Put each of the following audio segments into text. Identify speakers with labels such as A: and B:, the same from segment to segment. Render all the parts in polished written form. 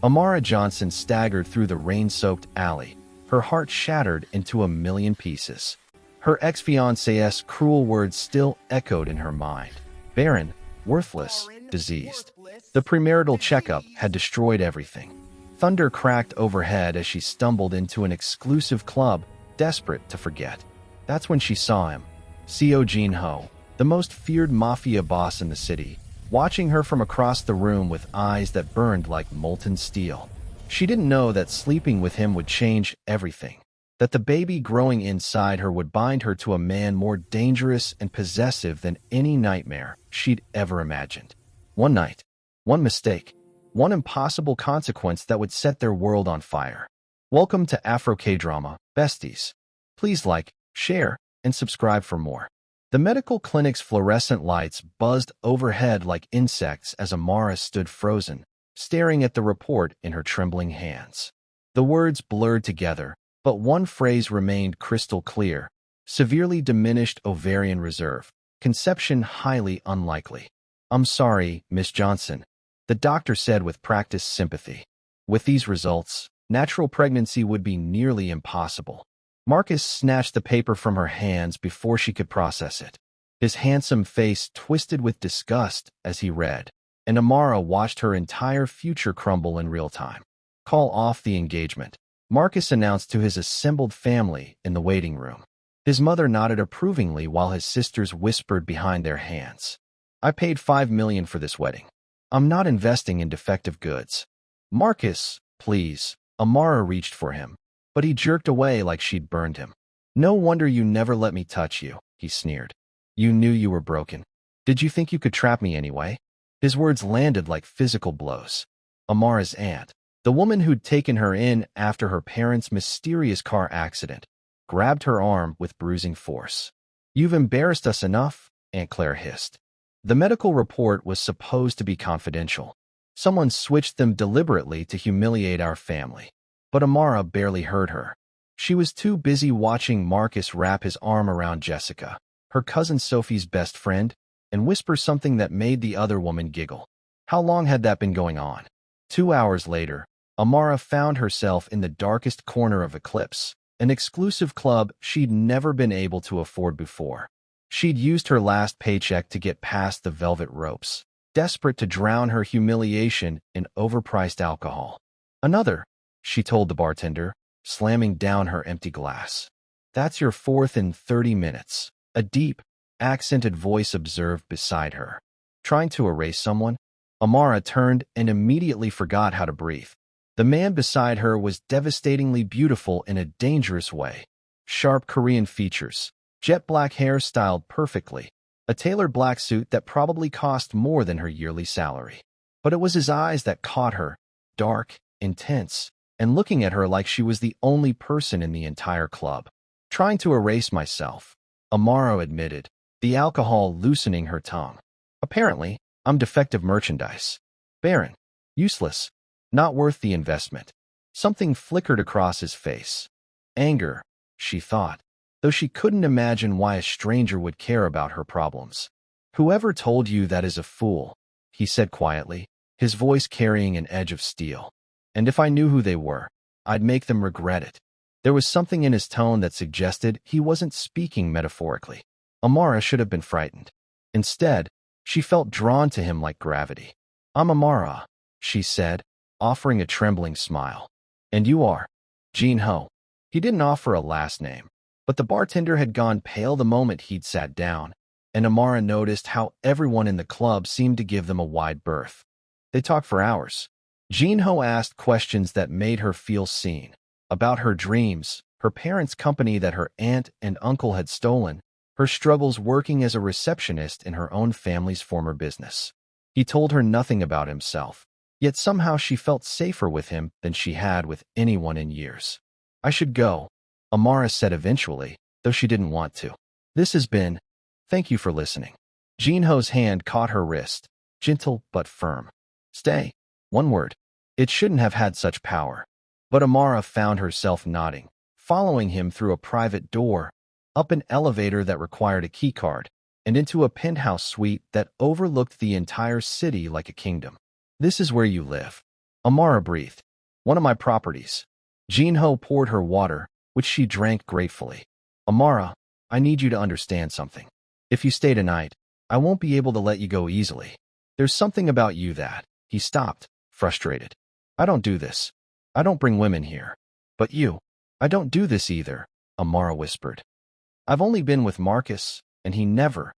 A: Amara Johnson staggered through the rain-soaked alley, her heart shattered into a million pieces. Her ex-fiancé's cruel words still echoed in her mind. Barren, worthless, diseased. The premarital checkup had destroyed everything. Thunder cracked overhead as she stumbled into an exclusive club, desperate to forget. That's when she saw him, CO Jin-ho, the most feared mafia boss in the city, watching her from across the room with eyes that burned like molten steel. She didn't know that sleeping with him would change everything, that the baby growing inside her would bind her to a man more dangerous and possessive than any nightmare she'd ever imagined. One night, one mistake, one impossible consequence that would set their world on fire. Welcome to Afro K-Drama, besties. Please like, share, and subscribe for more. The medical clinic's fluorescent lights buzzed overhead like insects as Amara stood frozen, staring at the report in her trembling hands. The words blurred together, but one phrase remained crystal clear: severely diminished ovarian reserve, conception highly unlikely. "I'm sorry, Miss Johnson," the doctor said with practiced sympathy. With these results, natural pregnancy would be nearly impossible. Marcus snatched the paper from her hands before she could process it. His handsome face twisted with disgust as he read, and Amara watched her entire future crumble in real time. "Call off the engagement," Marcus announced to his assembled family in the waiting room. His mother nodded approvingly while his sisters whispered behind their hands. "I paid $5 million for this wedding. I'm not investing in defective goods." "Marcus, please." Amara reached for him, but he jerked away like she'd burned him. "No wonder you never let me touch you," he sneered. "You knew you were broken. Did you think you could trap me anyway?" His words landed like physical blows. Amara's aunt, the woman who'd taken her in after her parents' mysterious car accident, grabbed her arm with bruising force. "You've embarrassed us enough," Aunt Claire hissed. The medical report was supposed to be confidential. Someone switched them deliberately to humiliate our family. But Amara barely heard her. She was too busy watching Marcus wrap his arm around Jessica, her cousin Sophie's best friend, and whisper something that made the other woman giggle. How long had that been going on? 2 hours later, Amara found herself in the darkest corner of Eclipse, an exclusive club she'd never been able to afford before. She'd used her last paycheck to get past the velvet ropes, desperate to drown her humiliation in overpriced alcohol. "Another," she told the bartender, slamming down her empty glass. "That's your fourth in 30 minutes, a deep, accented voice observed beside her. Trying to erase someone? Amara turned and immediately forgot how to breathe. The man beside her was devastatingly beautiful in a dangerous way. Sharp Korean features, jet black hair styled perfectly, a tailored black suit that probably cost more than her yearly salary. But it was his eyes that caught her, dark, intense, and looking at her like she was the only person in the entire club. "Trying to erase myself," Amara admitted, the alcohol loosening her tongue. "Apparently, I'm defective merchandise. Barren. Useless. Not worth the investment." Something flickered across his face. Anger, she thought, though she couldn't imagine why a stranger would care about her problems. "Whoever told you that is a fool," he said quietly, his voice carrying an edge of steel. "And if I knew who they were, I'd make them regret it." There was something in his tone that suggested he wasn't speaking metaphorically. Amara should have been frightened. Instead, she felt drawn to him like gravity. "I'm Amara," she said, offering a trembling smile. "And you are?" "Jin-ho." He didn't offer a last name, but the bartender had gone pale the moment he'd sat down, and Amara noticed how everyone in the club seemed to give them a wide berth. They talked for hours. Jin-ho asked questions that made her feel seen, about her dreams, her parents' company that her aunt and uncle had stolen, her struggles working as a receptionist in her own family's former business. He told her nothing about himself, yet somehow she felt safer with him than she had with anyone in years. "I should go," Amara said eventually, though she didn't want to. "This has been. Thank you for listening." Jin-ho's hand caught her wrist, gentle but firm. "Stay." One word. It shouldn't have had such power. But Amara found herself nodding, following him through a private door, up an elevator that required a keycard, and into a penthouse suite that overlooked the entire city like a kingdom. "This is where you live." Amara breathed. One of my properties. Jin-ho poured her water, which she drank gratefully. Amara, I need you to understand something. If you stay tonight, I won't be able to let you go easily. There's something about you that… He stopped, frustrated. I don't do this. I don't bring women here. But you… I don't do this either, Amara whispered. I've only been with Marcus, and he never…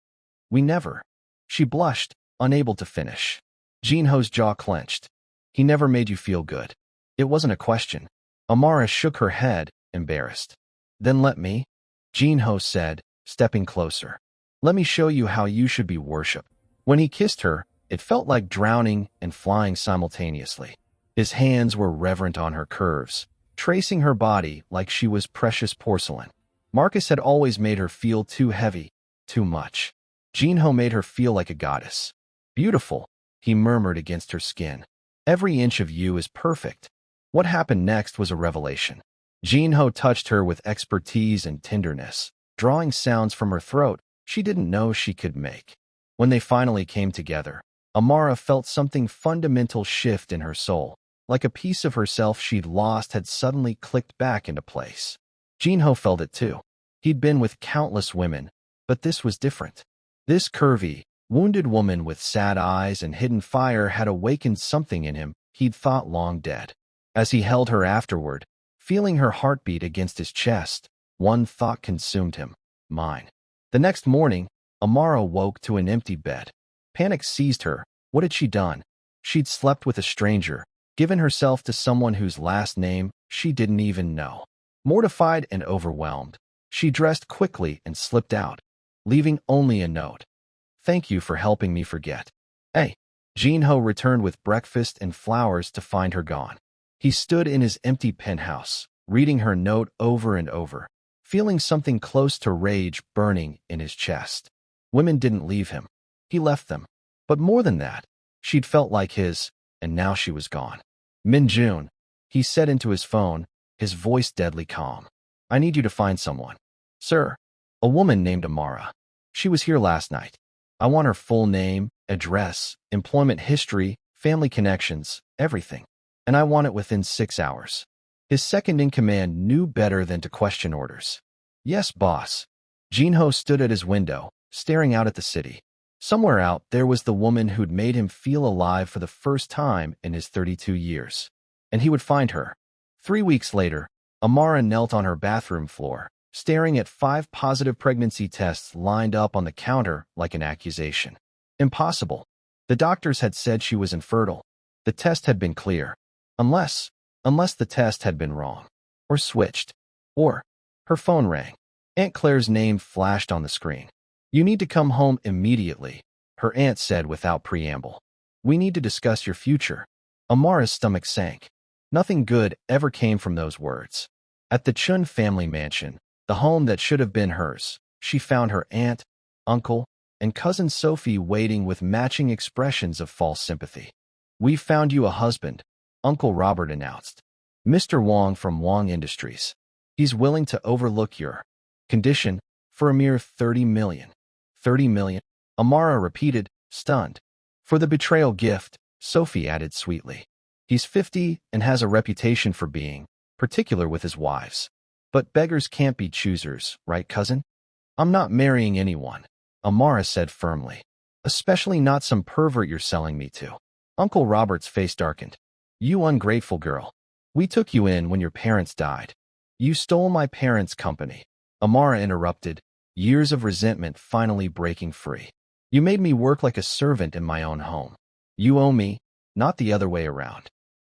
A: We never… She blushed, unable to finish. Jin-ho's jaw clenched. He never made you feel good. It wasn't a question. Amara shook her head, embarrassed. Then let me, Jin-ho said, stepping closer. Let me show you how you should be worshipped. When he kissed her, it felt like drowning and flying simultaneously. His hands were reverent on her curves, tracing her body like she was precious porcelain. Marcus had always made her feel too heavy, too much. Jin-ho made her feel like a goddess. Beautiful, he murmured against her skin. Every inch of you is perfect. What happened next was a revelation. Jin-ho touched her with expertise and tenderness, drawing sounds from her throat she didn't know she could make. When they finally came together, Amara felt something fundamental shift in her soul, like a piece of herself she'd lost had suddenly clicked back into place. Jin-ho felt it too. He'd been with countless women, but this was different. This curvy, wounded woman with sad eyes and hidden fire had awakened something in him he'd thought long dead. As he held her afterward, feeling her heartbeat against his chest, one thought consumed him: mine. The next morning, Amara woke to an empty bed. Panic seized her. What had she done? She'd slept with a stranger, given herself to someone whose last name she didn't even know. Mortified and overwhelmed, she dressed quickly and slipped out, leaving only a note. Thank you for helping me forget. Hey. Jin-ho returned with breakfast and flowers to find her gone. He stood in his empty penthouse, reading her note over and over, feeling something close to rage burning in his chest. Women didn't leave him. He left them. But more than that, she'd felt like his, and now she was gone. Min-jun, he said into his phone, his voice deadly calm. I need you to find someone. Sir, a woman named Amara. She was here last night. I want her full name, address, employment history, family connections, everything. And I want it within 6 hours. His second-in-command knew better than to question orders. Yes, boss. Jin-ho stood at his window, staring out at the city. Somewhere out there was the woman who'd made him feel alive for the first time in his 32 years. And he would find her. 3 weeks later, Amara knelt on her bathroom floor, staring at 5 positive pregnancy tests lined up on the counter like an accusation. Impossible. The doctors had said she was infertile. The test had been clear. Unless the test had been wrong. Or switched. Or… Her phone rang. Aunt Claire's name flashed on the screen. You need to come home immediately, her aunt said without preamble. We need to discuss your future. Amara's stomach sank. Nothing good ever came from those words. At the Chun family mansion, the home that should have been hers, she found her aunt, uncle, and cousin Sophie waiting with matching expressions of false sympathy. We've found you a husband, Uncle Robert announced. Mr. Wong from Wong Industries. He's willing to overlook your condition for a mere 30 million. 30 million? Amara repeated, stunned. For the betrayal gift, Sophie added sweetly. He's 50 and has a reputation for being particular with his wives. But beggars can't be choosers, right, cousin? I'm not marrying anyone, Amara said firmly. Especially not some pervert you're selling me to. Uncle Robert's face darkened. You ungrateful girl. We took you in when your parents died. You stole my parents' company. Amara interrupted, years of resentment finally breaking free. You made me work like a servant in my own home. You owe me, not the other way around.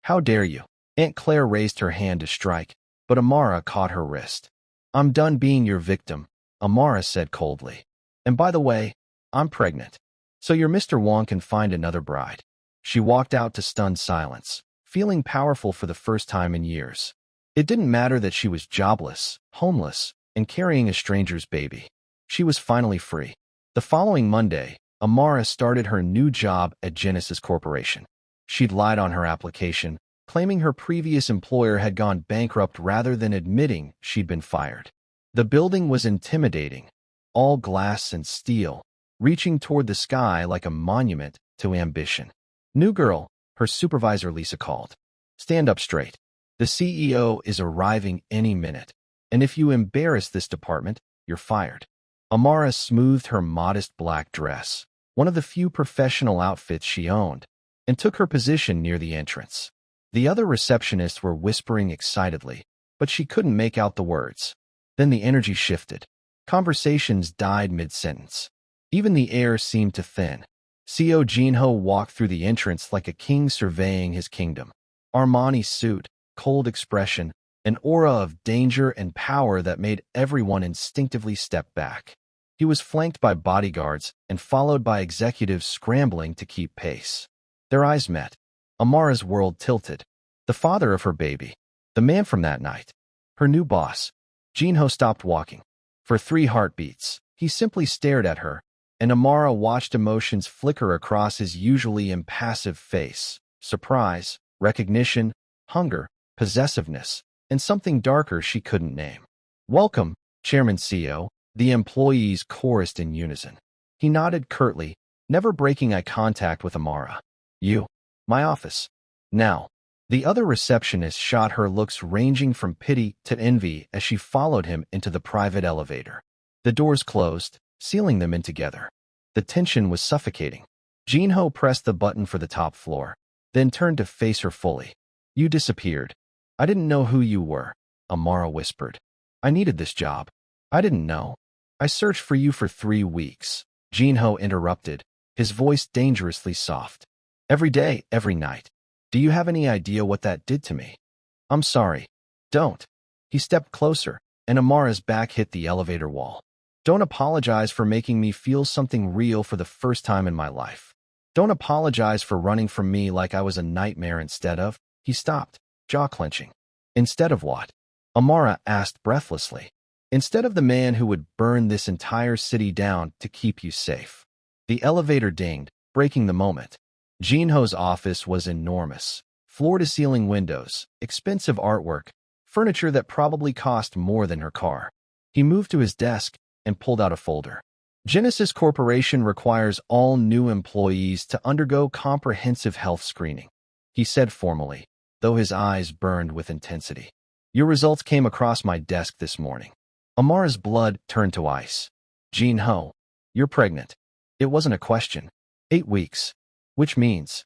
A: How dare you? Aunt Claire raised her hand to strike, but Amara caught her wrist. I'm done being your victim, Amara said coldly. And by the way, I'm pregnant. So your Mr. Wong can find another bride. She walked out to stunned silence, feeling powerful for the first time in years. It didn't matter that she was jobless, homeless, and carrying a stranger's baby. She was finally free. The following Monday, Amara started her new job at Genesis Corporation. She'd lied on her application, claiming her previous employer had gone bankrupt rather than admitting she'd been fired. The building was intimidating, all glass and steel, reaching toward the sky like a monument to ambition. New girl, Her supervisor Lisa called. Stand up straight. The CEO is arriving any minute. And if you embarrass this department, you're fired. Amara smoothed her modest black dress, one of the few professional outfits she owned, and took her position near the entrance. The other receptionists were whispering excitedly, but she couldn't make out the words. Then the energy shifted. Conversations died mid-sentence. Even the air seemed to thin. CEO Jin-ho walked through the entrance like a king surveying his kingdom. Armani suit, cold expression, an aura of danger and power that made everyone instinctively step back. He was flanked by bodyguards and followed by executives scrambling to keep pace. Their eyes met. Amara's world tilted. The father of her baby. The man from that night. Her new boss. Jin-ho stopped walking. For 3 heartbeats, he simply stared at her, and Amara watched emotions flicker across his usually impassive face. Surprise, recognition, hunger, possessiveness, and something darker she couldn't name. Welcome, Chairman CEO, the employees chorused in unison. He nodded curtly, never breaking eye contact with Amara. You. My office. Now. The other receptionist shot her looks ranging from pity to envy as she followed him into the private elevator. The doors closed, sealing them in together. The tension was suffocating. Jin-ho pressed the button for the top floor, then turned to face her fully. You disappeared. I didn't know who you were, Amara whispered. I needed this job. I didn't know. I searched for you for 3 weeks. Jin-ho interrupted, his voice dangerously soft. Every day, every night. Do you have any idea what that did to me? I'm sorry. Don't. He stepped closer, and Amara's back hit the elevator wall. Don't apologize for making me feel something real for the first time in my life. Don't apologize for running from me like I was a nightmare instead of. He stopped, jaw clenching. Instead of what? Amara asked breathlessly. Instead of the man who would burn this entire city down to keep you safe. The elevator dinged, breaking the moment. Jin-ho's office was enormous. Floor-to-ceiling windows, expensive artwork, furniture that probably cost more than her car. He moved to his desk and pulled out a folder. Genesis Corporation requires all new employees to undergo comprehensive health screening, he said formally, though his eyes burned with intensity. Your results came across my desk this morning. Amara's blood turned to ice. Jin-ho, you're pregnant. It wasn't a question. 8 weeks. Which means,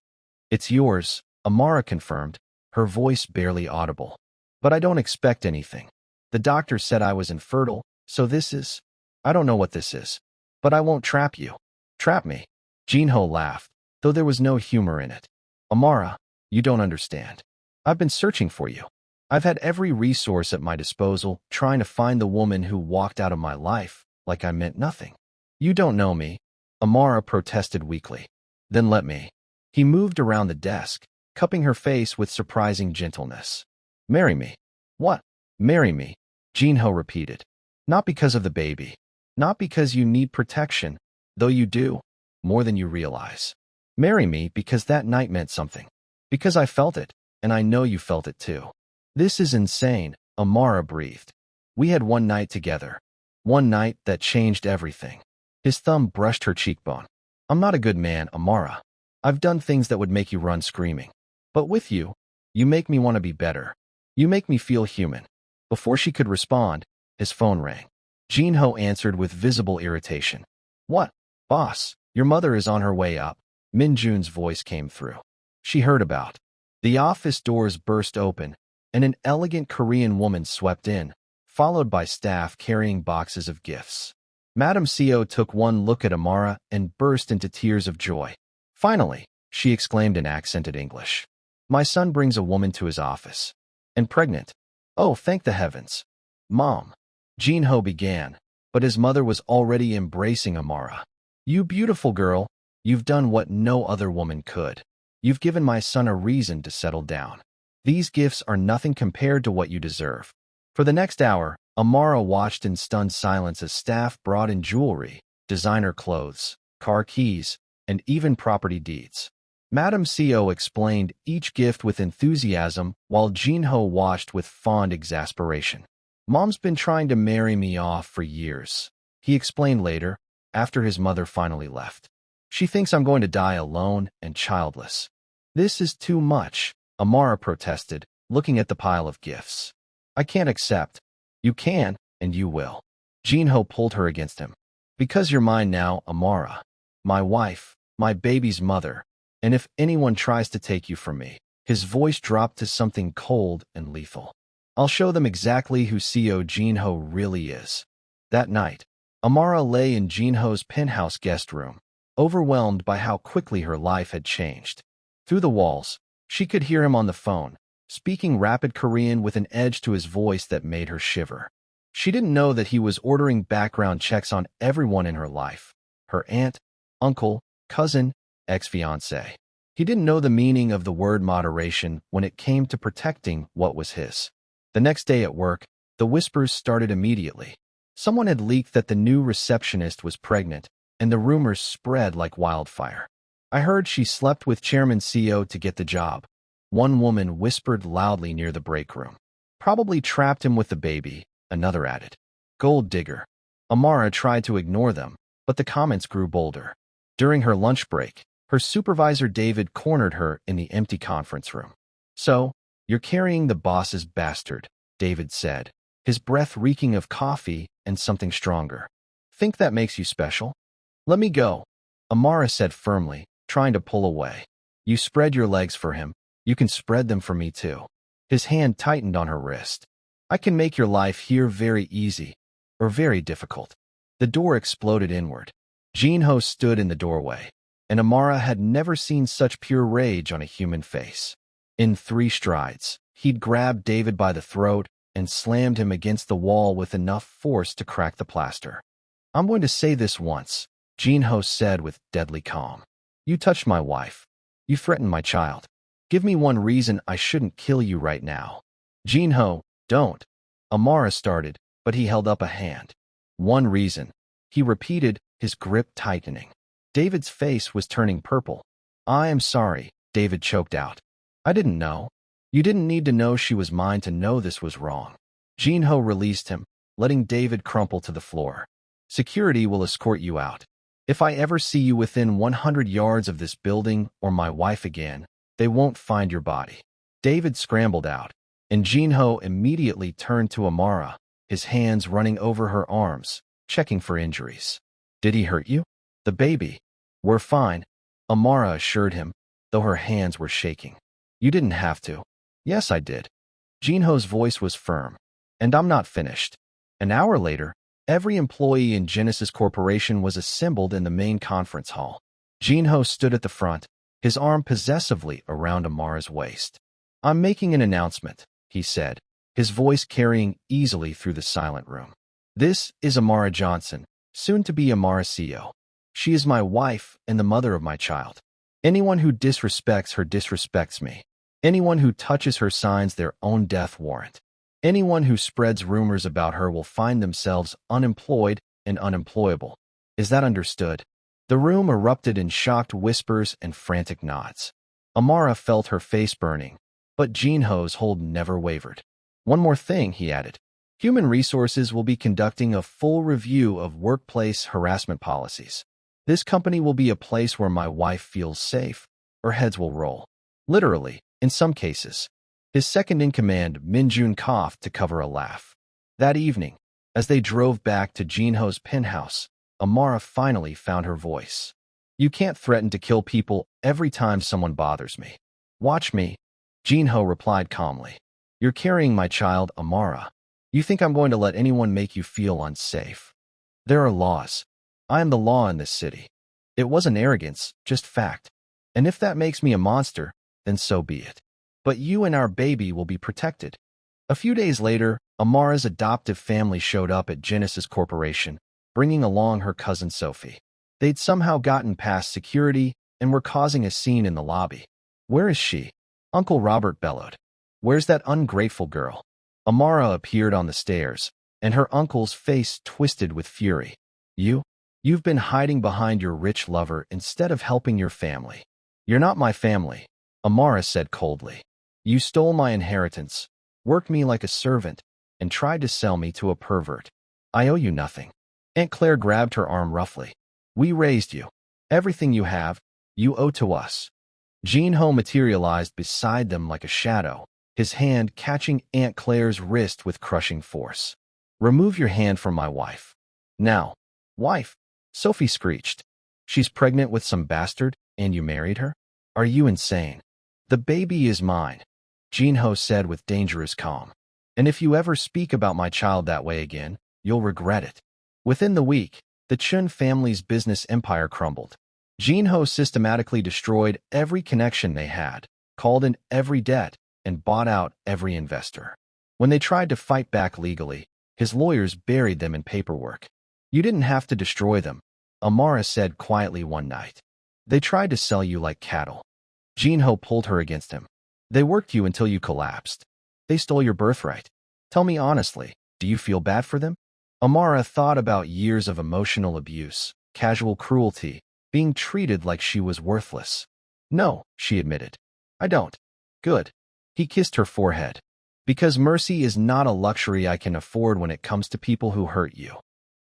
A: it's yours, Amara confirmed, her voice barely audible. But I don't expect anything. The doctor said I was infertile, so this is, I don't know what this is. But I won't trap you. Trap me. Jin-ho laughed, though there was no humor in it. Amara, you don't understand. I've been searching for you. I've had every resource at my disposal, trying to find the woman who walked out of my life, like I meant nothing. You don't know me, Amara protested weakly. Then let me. He moved around the desk, cupping her face with surprising gentleness. Marry me. What? Marry me, Jin-ho repeated. Not because of the baby. Not because you need protection, though you do, more than you realize. Marry me because that night meant something. Because I felt it, and I know you felt it too. This is insane, Amara breathed. We had one night together. One night that changed everything. His thumb brushed her cheekbone. I'm not a good man, Amara. I've done things that would make you run screaming. But with you, you make me want to be better. You make me feel human. Before she could respond, his phone rang. Jin-ho answered with visible irritation. What? Boss, your mother is on her way up. Min-jun's voice came through. She heard about. The office doors burst open, and an elegant Korean woman swept in, followed by staff carrying boxes of gifts. Madam CEO took one look at Amara and burst into tears of joy. Finally, she exclaimed in accented English. My son brings a woman to his office. And pregnant. Oh, thank the heavens. Mom. Jin-ho began, but his mother was already embracing Amara. You beautiful girl, you've done what no other woman could. You've given my son a reason to settle down. These gifts are nothing compared to what you deserve. For the next hour, Amara watched in stunned silence as staff brought in jewelry, designer clothes, car keys, and even property deeds. Madam CEO explained each gift with enthusiasm while Jin-ho watched with fond exasperation. Mom's been trying to marry me off for years, he explained later, after his mother finally left. She thinks I'm going to die alone and childless. This is too much, Amara protested, looking at the pile of gifts. I can't accept. You can, and you will. Jin-ho pulled her against him. Because you're mine now, Amara. My wife, my baby's mother. And if anyone tries to take you from me, his voice dropped to something cold and lethal. I'll show them exactly who CEO Jin-ho really is. That night, Amara lay in Jin-ho's penthouse guest room, overwhelmed by how quickly her life had changed. Through the walls, she could hear him on the phone, speaking rapid Korean with an edge to his voice that made her shiver. She didn't know that he was ordering background checks on everyone in her life. Her aunt, uncle, cousin, ex-fiancé. He didn't know the meaning of the word moderation when it came to protecting what was his. The next day at work, the whispers started immediately. Someone had leaked that the new receptionist was pregnant, and the rumors spread like wildfire. I heard she slept with Chairman CEO to get the job. One woman whispered loudly near the break room. Probably trapped him with the baby, another added. Gold digger. Amara tried to ignore them, but the comments grew bolder. During her lunch break, her supervisor David cornered her in the empty conference room. So, you're carrying the boss's bastard, David said, his breath reeking of coffee and something stronger. Think that makes you special? Let me go, Amara said firmly, trying to pull away. You spread your legs for him. You can spread them for me too. His hand tightened on her wrist. I can make your life here very easy, or very difficult. The door exploded inward. Jin-ho stood in the doorway, and Amara had never seen such pure rage on a human face. In 3 strides, he'd grabbed David by the throat and slammed him against the wall with enough force to crack the plaster. I'm going to say this once, Jin-ho said with deadly calm. You touched my wife. You threatened my child. Give me one reason I shouldn't kill you right now. Jin-ho, don't. Amara started, but he held up a hand. One reason. He repeated, his grip tightening. David's face was turning purple. I am sorry, David choked out. I didn't know. You didn't need to know she was mine to know this was wrong. Jin-ho released him, letting David crumple to the floor. Security will escort you out. If I ever see you within 100 yards of this building or my wife again, they won't find your body. David scrambled out, and Jin-ho immediately turned to Amara, his hands running over her arms, checking for injuries. Did he hurt you? The baby. We're fine, Amara assured him, though her hands were shaking. You didn't have to. Yes, I did. Jin-ho's voice was firm. And I'm not finished. An hour later, every employee in Genesis Corporation was assembled in the main conference hall. Jin-ho stood at the front, his arm possessively around Amara's waist. I'm making an announcement, he said, his voice carrying easily through the silent room. This is Amara Johnson, soon to be Amara CEO. She is my wife and the mother of my child. Anyone who disrespects her disrespects me. Anyone who touches her signs their own death warrant. Anyone who spreads rumors about her will find themselves unemployed and unemployable. Is that understood? The room erupted in shocked whispers and frantic nods. Amara felt her face burning, but Jin-ho's hold never wavered. One more thing, he added. Human Resources will be conducting a full review of workplace harassment policies. This company will be a place where my wife feels safe, or heads will roll. Literally, in some cases. His second-in-command, Min-jun, coughed to cover a laugh. That evening, as they drove back to Jin-ho's penthouse, Amara finally found her voice. You can't threaten to kill people every time someone bothers me. Watch me, Jin-ho replied calmly. You're carrying my child, Amara. You think I'm going to let anyone make you feel unsafe? There are laws. I am the law in this city. It wasn't arrogance, just fact. And if that makes me a monster, then so be it. But you and our baby will be protected. A few days later, Amara's adoptive family showed up at Genesis Corporation, bringing along her cousin Sophie. They'd somehow gotten past security and were causing a scene in the lobby. Where is she? Uncle Robert bellowed. Where's that ungrateful girl? Amara appeared on the stairs, and her uncle's face twisted with fury. You've been hiding behind your rich lover instead of helping your family. You're not my family, Amara said coldly. You stole my inheritance, worked me like a servant, and tried to sell me to a pervert. I owe you nothing. Aunt Claire grabbed her arm roughly. We raised you. Everything you have, you owe to us. Jin-ho materialized beside them like a shadow, his hand catching Aunt Claire's wrist with crushing force. "Remove your hand from my wife. Now." "Wife?" Sophie screeched. "She's pregnant with some bastard, and you married her? Are you insane?" "The baby is mine," Jin-ho said with dangerous calm. "And if you ever speak about my child that way again, you'll regret it." Within the week, the Chun family's business empire crumbled. Jin-ho systematically destroyed every connection they had, called in every debt, and bought out every investor. When they tried to fight back legally, his lawyers buried them in paperwork. "You didn't have to destroy them," Amara said quietly one night. "They tried to sell you like cattle." Jin-ho pulled her against him. "They worked you until you collapsed. They stole your birthright. Tell me honestly, do you feel bad for them?" Amara thought about years of emotional abuse, casual cruelty, being treated like she was worthless. "No," she admitted. "I don't." "Good." He kissed her forehead. "Because mercy is not a luxury I can afford when it comes to people who hurt you."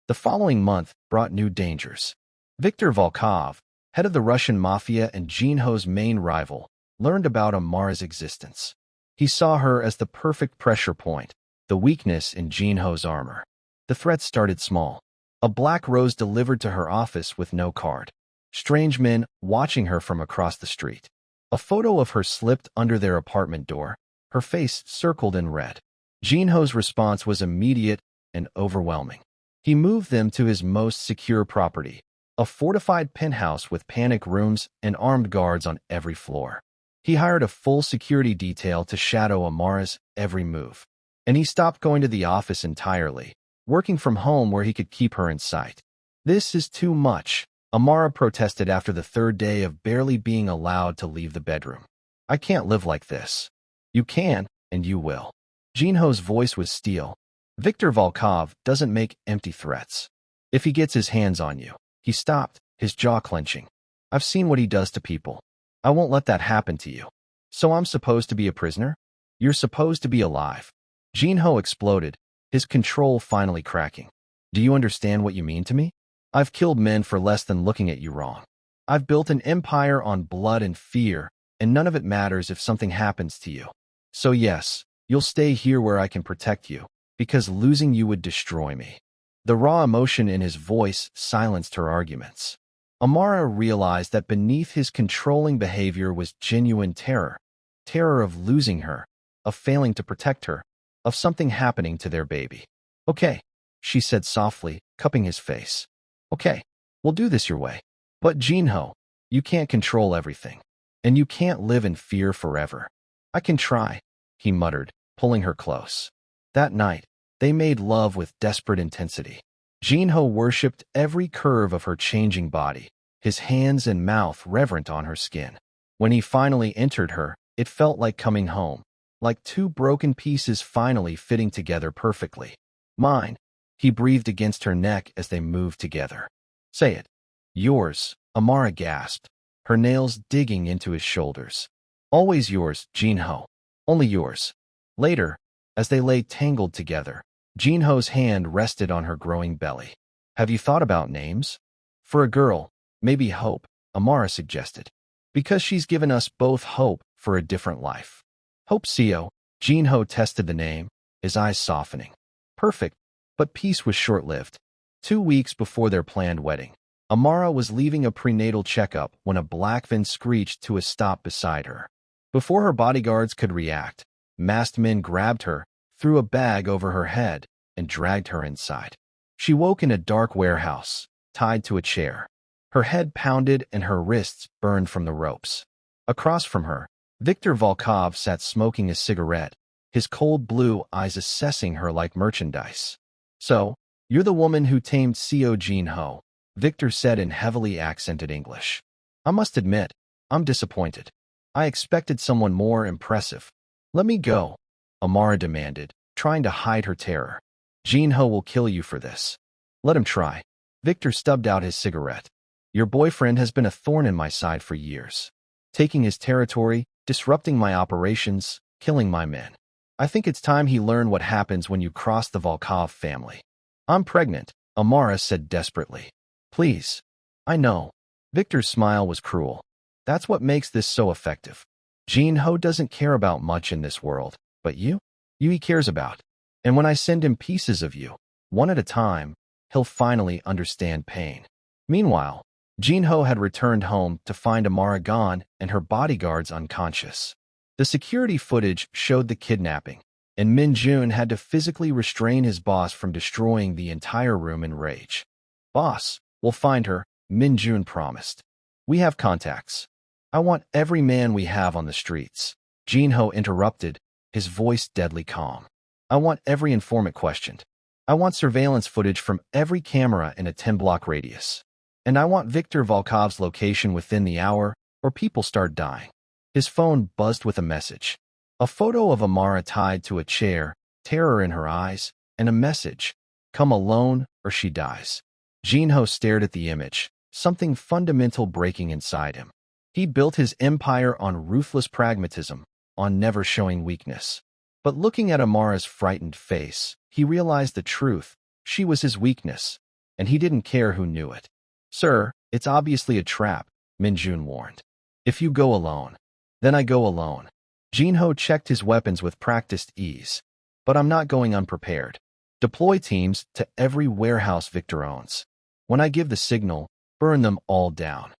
A: The following month brought new dangers. Viktor Volkov, head of the Russian Mafia and Jin-ho's main rival, learned about Amara's existence. He saw her as the perfect pressure point, the weakness in Jin-ho's armor. The threat started small. A black rose delivered to her office with no card. Strange men watching her from across the street. A photo of her slipped under their apartment door, her face circled in red. Jin-ho's response was immediate and overwhelming. He moved them to his most secure property, a fortified penthouse with panic rooms and armed guards on every floor. He hired a full security detail to shadow Amara's every move. And he stopped going to the office entirely, working from home where he could keep her in sight. "This is too much," Amara protested after the third day of barely being allowed to leave the bedroom. "I can't live like this." "You can, and you will." Jin-ho's voice was steel. "Viktor Volkov doesn't make empty threats. If he gets his hands on you." He stopped, his jaw clenching. "I've seen what he does to people. I won't let that happen to you." "So I'm supposed to be a prisoner?" "You're supposed to be alive." Jin-ho exploded, his control finally cracking. "Do you understand what you mean to me? I've killed men for less than looking at you wrong. I've built an empire on blood and fear, and none of it matters if something happens to you. So yes, you'll stay here where I can protect you, because losing you would destroy me." The raw emotion in his voice silenced her arguments. Amara realized that beneath his controlling behavior was genuine terror. Terror of losing her, of failing to protect her, of something happening to their baby. "Okay," she said softly, cupping his face. "Okay, we'll do this your way. But Jin-ho, you can't control everything. And you can't live in fear forever." "I can try," he muttered, pulling her close. That night, they made love with desperate intensity. Jin-ho worshipped every curve of her changing body, his hands and mouth reverent on her skin. When he finally entered her, it felt like coming home, like two broken pieces finally fitting together perfectly. "Mine," he breathed against her neck as they moved together. "Say it." "Yours," Amara gasped, her nails digging into his shoulders. "Always yours, Jin-ho. Only yours." Later, as they lay tangled together, Jin-ho's hand rested on her growing belly. "Have you thought about names?" "For a girl, maybe Hope," Amara suggested. "Because she's given us both hope for a different life." "Hope Seo," Jin-ho tested the name, his eyes softening. Perfect, but peace was short-lived. 2 weeks before their planned wedding, Amara was leaving a prenatal checkup when a black van screeched to a stop beside her. Before her bodyguards could react, masked men grabbed her, threw a bag over her head, and dragged her inside. She woke in a dark warehouse, tied to a chair. Her head pounded and her wrists burned from the ropes. Across from her, Viktor Volkov sat smoking a cigarette, his cold blue eyes assessing her like merchandise. "So, you're the woman who tamed Seo Jin-ho," Viktor said in heavily accented English. "I must admit, I'm disappointed. I expected someone more impressive." "Let me go," Amara demanded, trying to hide her terror. "Jin-ho will kill you for this." "Let him try." Viktor stubbed out his cigarette. "Your boyfriend has been a thorn in my side for years. Taking his territory, disrupting my operations, killing my men. I think it's time he learned what happens when you cross the Volkov family." "I'm pregnant," Amara said desperately. "Please." "I know." Viktor's smile was cruel. That's what makes this so effective. Jin-ho doesn't care about much in this world, but you he cares about. And when I send him pieces of you, one at a time, he'll finally understand pain. Meanwhile, Jin-ho had returned home to find Amara gone and her bodyguards unconscious. The security footage showed the kidnapping, and Min-jun had to physically restrain his boss from destroying the entire room in rage. "Boss, we'll find her," Min-jun promised. "We have contacts. I want every man we have on the streets." Jin-ho interrupted, his voice deadly calm. "I want every informant questioned. I want surveillance footage from every camera in a 10-block radius. And I want Viktor Volkov's location within the hour, or people start dying." His phone buzzed with a message. A photo of Amara tied to a chair, terror in her eyes, and a message, "Come alone, or she dies." Jin-ho stared at the image, something fundamental breaking inside him. He built his empire on ruthless pragmatism, on never showing weakness. But looking at Amara's frightened face, he realized the truth. She was his weakness, and he didn't care who knew it. "Sir, it's obviously a trap," Min-jun warned. "If you go alone, then I go alone." Jin-ho checked his weapons with practiced ease. "But I'm not going unprepared. Deploy teams to every warehouse Victor owns. When I give the signal, burn them all down."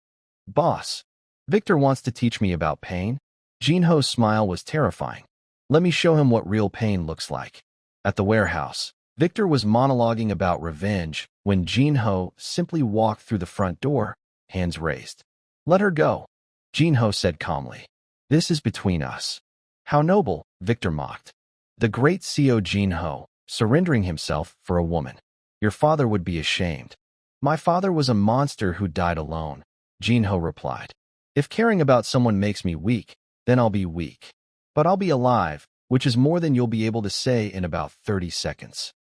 A: "Boss, Victor wants to teach me about pain." Jin-ho's smile was terrifying. "Let me show him what real pain looks like." At the warehouse, Victor was monologuing about revenge when Jin-ho simply walked through the front door, hands raised. "Let her go," Jin-ho said calmly. "This is between us." "How noble," Victor mocked. "The great CEO Jin-ho, surrendering himself for a woman. Your father would be ashamed." "My father was a monster who died alone," Jin-ho replied. "If caring about someone makes me weak, then I'll be weak. But I'll be alive, which is more than you'll be able to say in about 30 seconds.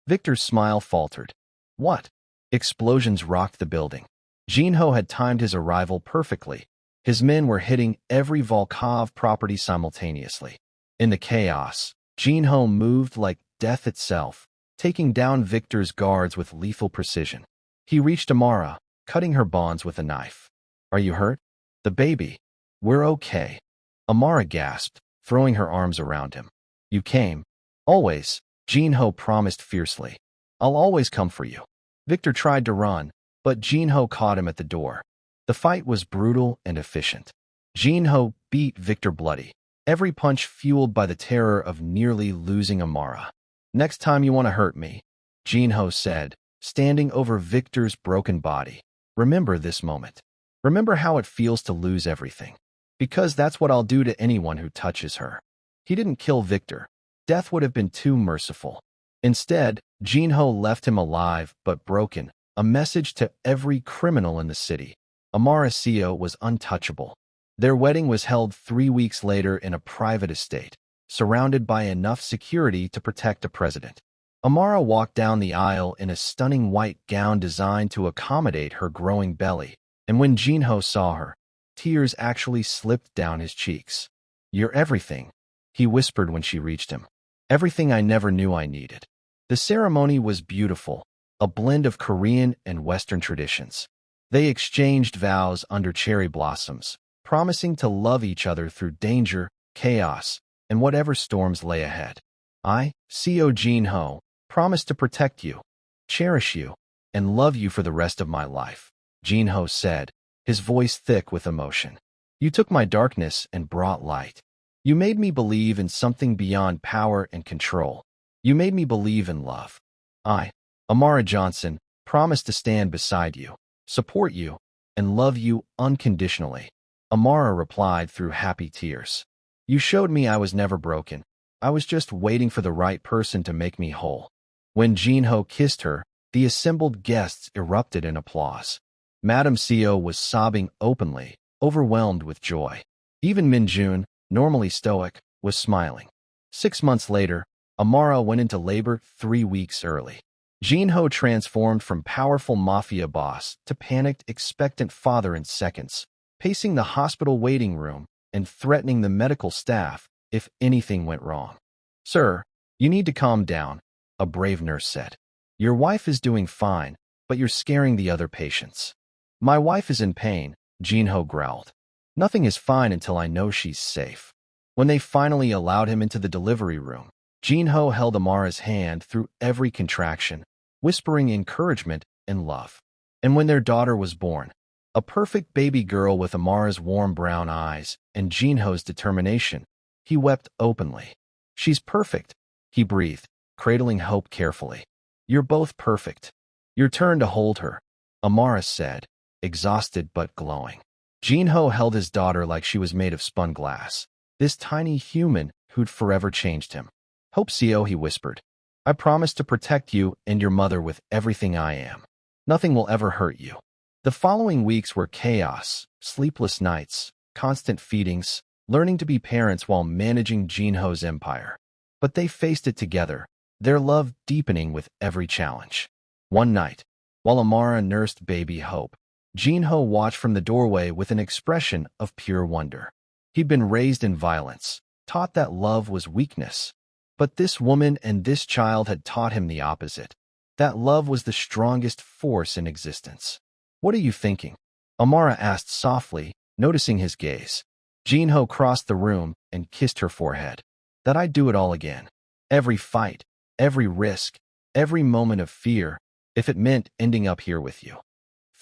A: Victor's smile faltered. "What?" Explosions rocked the building. Jin-ho had timed his arrival perfectly. His men were hitting every Volkov property simultaneously. In the chaos, Jin-ho moved like death itself, taking down Victor's guards with lethal precision. He reached Amara, cutting her bonds with a knife. "Are you hurt?" "The baby. We're okay." Amara gasped, throwing her arms around him. "You came." "Always," Jin-ho promised fiercely. "I'll always come for you." Victor tried to run, but Jin-ho caught him at the door. The fight was brutal and efficient. Jin-ho beat Victor bloody, every punch fueled by the terror of nearly losing Amara. "Next time you want to hurt me," Jin-ho said, standing over Victor's broken body, "remember this moment. Remember how it feels to lose everything. Because that's what I'll do to anyone who touches her." He didn't kill Victor. Death would have been too merciful. Instead, Jin-ho left him alive but broken, a message to every criminal in the city. Amara Seo was untouchable. Their wedding was held 3 weeks later in a private estate, surrounded by enough security to protect a president. Amara walked down the aisle in a stunning white gown designed to accommodate her growing belly, and when Jin-ho saw her, tears actually slipped down his cheeks. "You're everything," he whispered when she reached him. "Everything I never knew I needed." The ceremony was beautiful, a blend of Korean and Western traditions. They exchanged vows under cherry blossoms, promising to love each other through danger, chaos, and whatever storms lay ahead. "I, Seo Jin-ho, promise to protect you, cherish you, and love you for the rest of my life," Jin-ho said, his voice thick with emotion. "You took my darkness and brought light. You made me believe in something beyond power and control. You made me believe in love. I, Amara Johnson, promise to stand beside you, support you, and love you unconditionally." Amara replied through happy tears. "You showed me I was never broken. I was just waiting for the right person to make me whole." When Jin-ho kissed her, the assembled guests erupted in applause. Madame Seo was sobbing openly, overwhelmed with joy. Even Min-jun, normally stoic, was smiling. 6 months later, Amara went into labor 3 weeks early. Jin-ho transformed from powerful mafia boss to panicked, expectant father in seconds, pacing the hospital waiting room and threatening the medical staff if anything went wrong. "Sir, you need to calm down," a brave nurse said. "Your wife is doing fine, but you're scaring the other patients." "My wife is in pain," Jin-ho growled. Nothing is fine until I know she's safe. When they finally allowed him into the delivery room, Jin-ho held Amara's hand through every contraction, whispering encouragement and love. And when their daughter was born, a perfect baby girl with Amara's warm brown eyes and Jin-ho's determination, he wept openly. She's perfect, he breathed, cradling Hope carefully. You're both perfect. Your turn to hold her, Amara said, exhausted but glowing. Jin-ho held his daughter like she was made of spun glass, this tiny human who'd forever changed him. Hope Seo, he whispered. I promise to protect you and your mother with everything I am. Nothing will ever hurt you. The following weeks were chaos, sleepless nights, constant feedings, learning to be parents while managing Jin-ho's empire. But they faced it together, their love deepening with every challenge. One night, while Amara nursed baby Hope, Jin-ho watched from the doorway with an expression of pure wonder. He'd been raised in violence, taught that love was weakness. But this woman and this child had taught him the opposite, that love was the strongest force in existence. What are you thinking? Amara asked softly, noticing his gaze. Jin-ho crossed the room and kissed her forehead. That I'd do it all again. Every fight, every risk, every moment of fear, if it meant ending up here with you.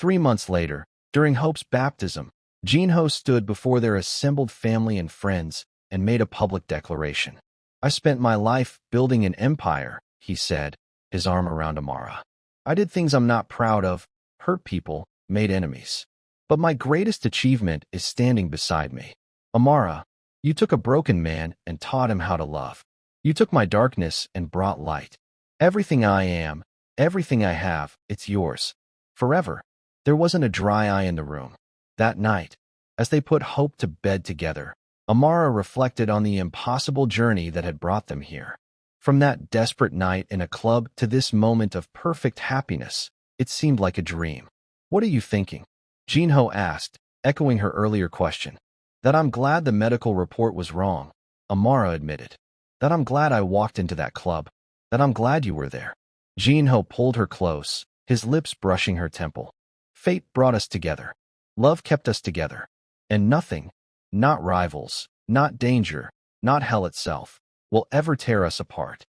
A: 3 months later, during Hope's baptism, Jin-ho stood before their assembled family and friends and made a public declaration. I spent my life building an empire, he said, his arm around Amara. I did things I'm not proud of, hurt people, made enemies. But my greatest achievement is standing beside me. Amara, you took a broken man and taught him how to love. You took my darkness and brought light. Everything I am, everything I have, it's yours. Forever. There wasn't a dry eye in the room. That night, as they put Hope to bed together, Amara reflected on the impossible journey that had brought them here. From that desperate night in a club to this moment of perfect happiness, it seemed like a dream. What are you thinking? Jin-ho asked, echoing her earlier question. That I'm glad the medical report was wrong, Amara admitted. That I'm glad I walked into that club. That I'm glad you were there. Jin-ho pulled her close, his lips brushing her temple. Fate brought us together. Love kept us together. And nothing, not rivals, not danger, not hell itself, will ever tear us apart.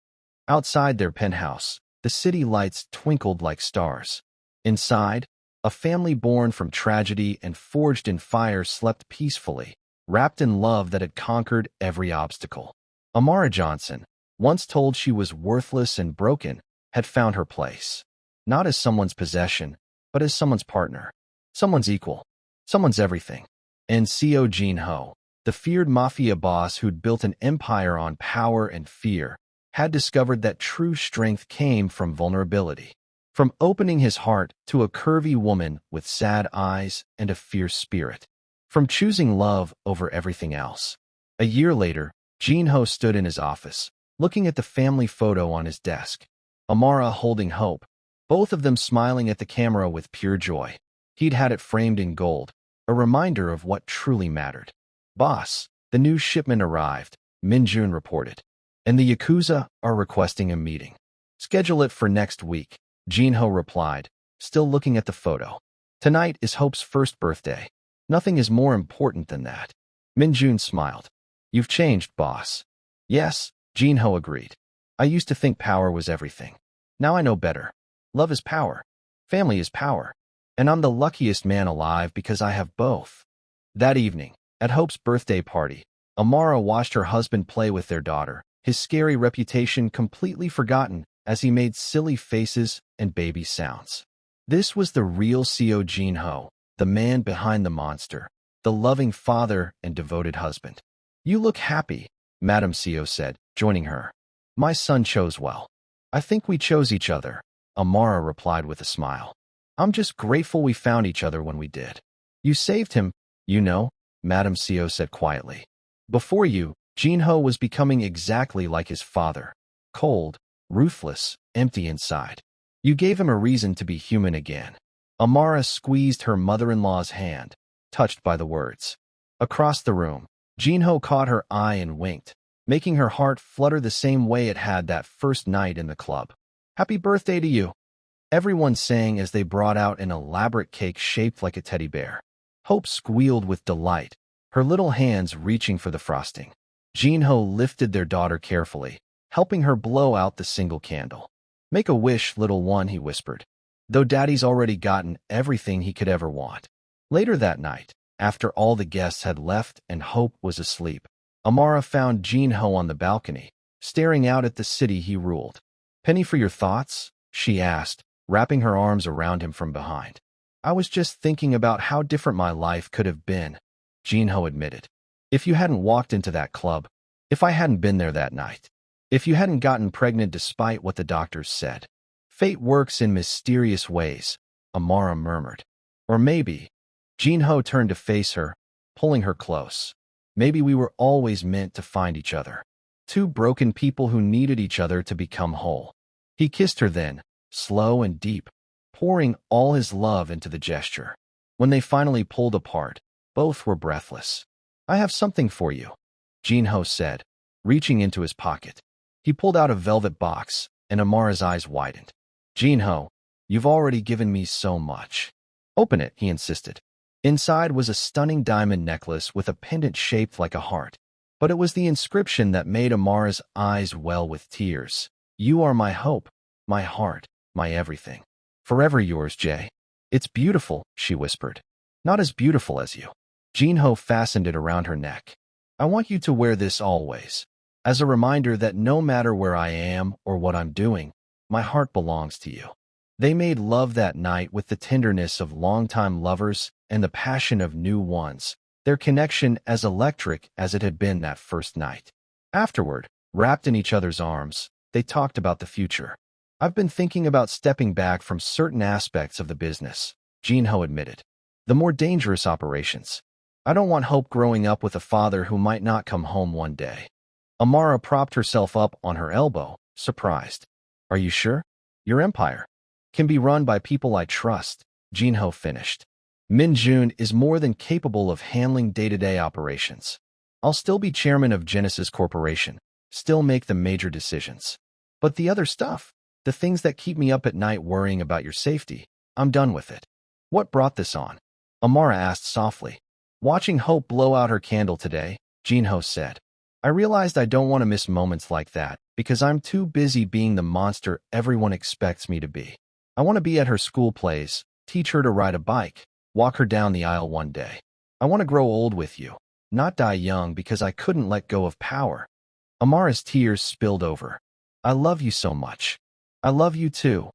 A: Outside their penthouse, the city lights twinkled like stars. Inside, a family born from tragedy and forged in fire slept peacefully, wrapped in love that had conquered every obstacle. Amara Johnson, once told she was worthless and broken, had found her place. Not as someone's possession, but as someone's partner, someone's equal, someone's everything. And Seo Jin-ho, the feared Mafia boss who'd built an empire on power and fear, had discovered that true strength came from vulnerability. From opening his heart to a curvy woman with sad eyes and a fierce spirit. From choosing love over everything else. A year later, Jin-ho stood in his office, looking at the family photo on his desk. Amara holding Hope, both of them smiling at the camera with pure joy. He'd had it framed in gold, a reminder of what truly mattered. Boss, the new shipment arrived, Min-jun reported. And the Yakuza are requesting a meeting. Schedule it for next week, Jin-ho replied, still looking at the photo. Tonight is Hope's first birthday. Nothing is more important than that. Min-jun smiled. You've changed, boss. Yes, Jin-ho agreed. I used to think power was everything. Now I know better. Love is power. Family is power. And I'm the luckiest man alive because I have both. That evening, at Hope's birthday party, Amara watched her husband play with their daughter, his scary reputation completely forgotten as he made silly faces and baby sounds. This was the real Seo Jin-ho, the man behind the monster, the loving father and devoted husband. You look happy, Madame Seo said, joining her. My son chose well. I think we chose each other, Amara replied with a smile. I'm just grateful we found each other when we did. You saved him, you know, Madame Seo said quietly. Before you, Jin-ho was becoming exactly like his father. Cold, ruthless, empty inside. You gave him a reason to be human again. Amara squeezed her mother-in-law's hand, touched by the words. Across the room, Jin-ho caught her eye and winked, making her heart flutter the same way it had that first night in the club. Happy birthday to you, everyone sang as they brought out an elaborate cake shaped like a teddy bear. Hope squealed with delight, her little hands reaching for the frosting. Jin-ho lifted their daughter carefully, helping her blow out the single candle. "Make a wish, little one," he whispered, though Daddy's already gotten everything he could ever want. Later that night, after all the guests had left and Hope was asleep, Amara found Jin-ho on the balcony, staring out at the city he ruled. "Penny for your thoughts?" she asked, wrapping her arms around him from behind. "I was just thinking about how different my life could have been," Jin-ho admitted. "If you hadn't walked into that club, if I hadn't been there that night, if you hadn't gotten pregnant despite what the doctors said." "Fate works in mysterious ways," Amara murmured. "Or maybe," Jin-ho turned to face her, pulling her close, "maybe we were always meant to find each other. Two broken people who needed each other to become whole." He kissed her then, slow and deep, pouring all his love into the gesture. When they finally pulled apart, both were breathless. "I have something for you," Jin-ho said, reaching into his pocket. He pulled out a velvet box, and Amara's eyes widened. "Jin-ho, you've already given me so much." "Open it," he insisted. Inside was a stunning diamond necklace with a pendant shaped like a heart. But it was the inscription that made Amara's eyes well with tears. "You are my hope, my heart, my everything. Forever yours, Jay." "It's beautiful," she whispered. "Not as beautiful as you." Jin-ho fastened it around her neck. "I want you to wear this always, as a reminder that no matter where I am or what I'm doing, my heart belongs to you." They made love that night with the tenderness of longtime lovers and the passion of new ones, their connection as electric as it had been that first night. Afterward, wrapped in each other's arms, they talked about the future. "I've been thinking about stepping back from certain aspects of the business," Jin-ho admitted. "The more dangerous operations. I don't want Hope growing up with a father who might not come home one day." Amara propped herself up on her elbow, surprised. "Are you sure? Your empire can be run by people I trust," Jin-ho finished. "Min-jun is more than capable of handling day-to-day operations. I'll still be chairman of Genesis Corporation, still make the major decisions. But the other stuff, the things that keep me up at night worrying about your safety, I'm done with it." "What brought this on?" Amara asked softly. "Watching Hope blow out her candle today," Jin-ho said. "I realized I don't want to miss moments like that because I'm too busy being the monster everyone expects me to be. I want to be at her school plays, teach her to ride a bike, walk her down the aisle one day. I want to grow old with you, not die young because I couldn't let go of power." Amara's tears spilled over. "I love you so much." "I love you too,"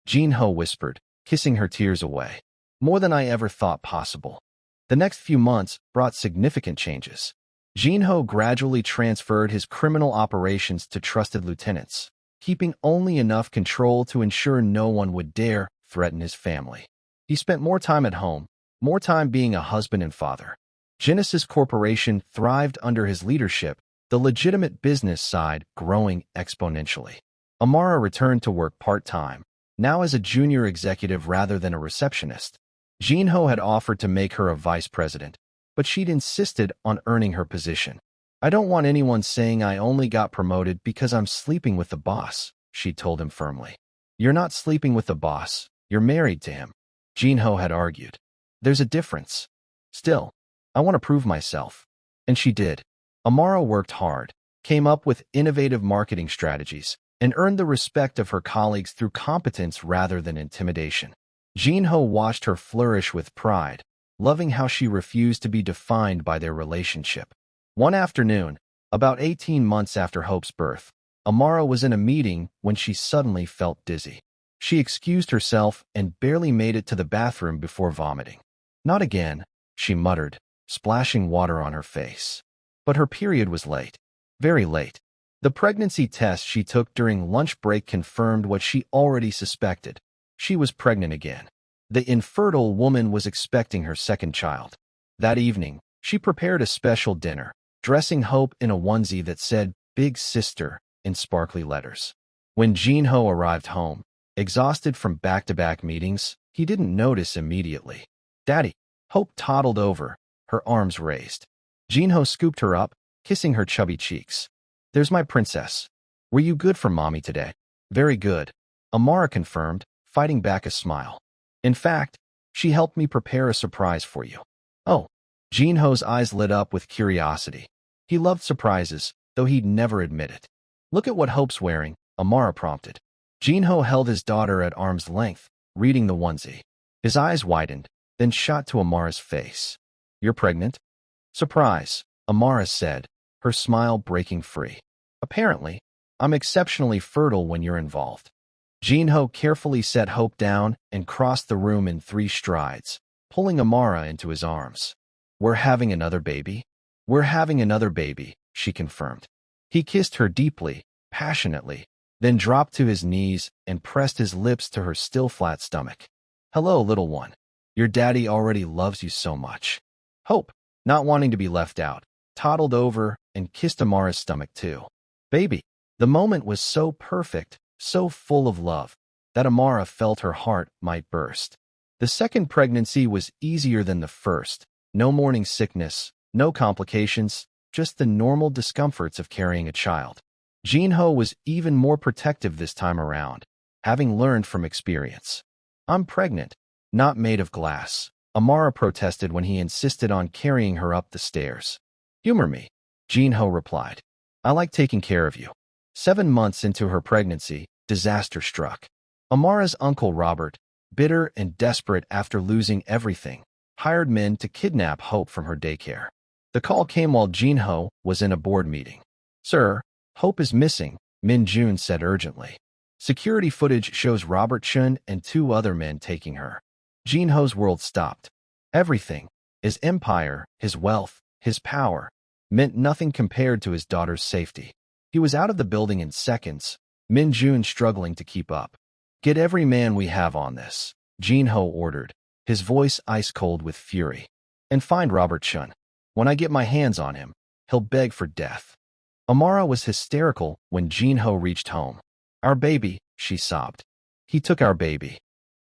A: Jin-ho whispered, kissing her tears away. "More than I ever thought possible." The next few months brought significant changes. Jin-ho gradually transferred his criminal operations to trusted lieutenants, keeping only enough control to ensure no one would dare threaten his family. He spent more time at home, more time being a husband and father. Genesis Corporation thrived under his leadership, the legitimate business side growing exponentially. Amara returned to work part-time, now as a junior executive rather than a receptionist. Jin-ho had offered to make her a vice president, but she'd insisted on earning her position. "I don't want anyone saying I only got promoted because I'm sleeping with the boss," she told him firmly. "You're not sleeping with the boss, you're married to him," Jin-ho had argued. "There's a difference. Still, I want to prove myself." And she did. Amara worked hard, came up with innovative marketing strategies, and earned the respect of her colleagues through competence rather than intimidation. Jin-ho watched her flourish with pride, loving how she refused to be defined by their relationship. One afternoon, about 18 months after Hope's birth, Amara was in a meeting when she suddenly felt dizzy. She excused herself and barely made it to the bathroom before vomiting. "Not again," she muttered, splashing water on her face. But her period was late. Very late. The pregnancy test she took during lunch break confirmed what she already suspected. She was pregnant again. The infertile woman was expecting her second child. That evening, she prepared a special dinner, dressing Hope in a onesie that said "Big Sister" in sparkly letters. When Jin-ho arrived home, exhausted from back-to-back meetings, he didn't notice immediately. "Daddy." Hope toddled over, her arms raised. Jin-ho scooped her up, kissing her chubby cheeks. "There's my princess. Were you good for Mommy today?" "Very good," Amara confirmed, fighting back a smile. "In fact, she helped me prepare a surprise for you." "Oh." Jin-ho's eyes lit up with curiosity. He loved surprises, though he'd never admit it. Look at what Hope's wearing, Amara prompted. Jin-ho held his daughter at arm's length, reading the onesie. His eyes widened, then shot to Amara's face. You're pregnant? Surprise, Amara said, her smile breaking free. Apparently, I'm exceptionally fertile when you're involved. Jin-ho carefully set Hope down and crossed the room in 3 strides, pulling Amara into his arms. We're having another baby? We're having another baby, she confirmed. He kissed her deeply, passionately, then dropped to his knees and pressed his lips to her still flat stomach. Hello, little one. Your daddy already loves you so much. Hope, not wanting to be left out, toddled over and kissed Amara's stomach too. Baby. The moment was so perfect, so full of love, that Amara felt her heart might burst. The second pregnancy was easier than the first. No morning sickness, no complications, just the normal discomforts of carrying a child. Jin-ho was even more protective this time around, having learned from experience. I'm pregnant, not made of glass, Amara protested when he insisted on carrying her up the stairs. Humor me, Jin-ho replied. I like taking care of you. 7 months into her pregnancy, disaster struck. Amara's uncle Robert, bitter and desperate after losing everything, hired men to kidnap Hope from her daycare. The call came while Jin-ho was in a board meeting. Sir, Hope is missing, Min Jun said urgently. Security footage shows Robert Chun and 2 other men taking her. Jin-ho's world stopped. Everything, his empire, his wealth, his power, meant nothing compared to his daughter's safety. He was out of the building in seconds, Min Jun struggling to keep up. Get every man we have on this, Jin-ho ordered, his voice ice-cold with fury. And find Robert Chun. When I get my hands on him, he'll beg for death. Amara was hysterical when Jin-ho reached home. Our baby, she sobbed. He took our baby.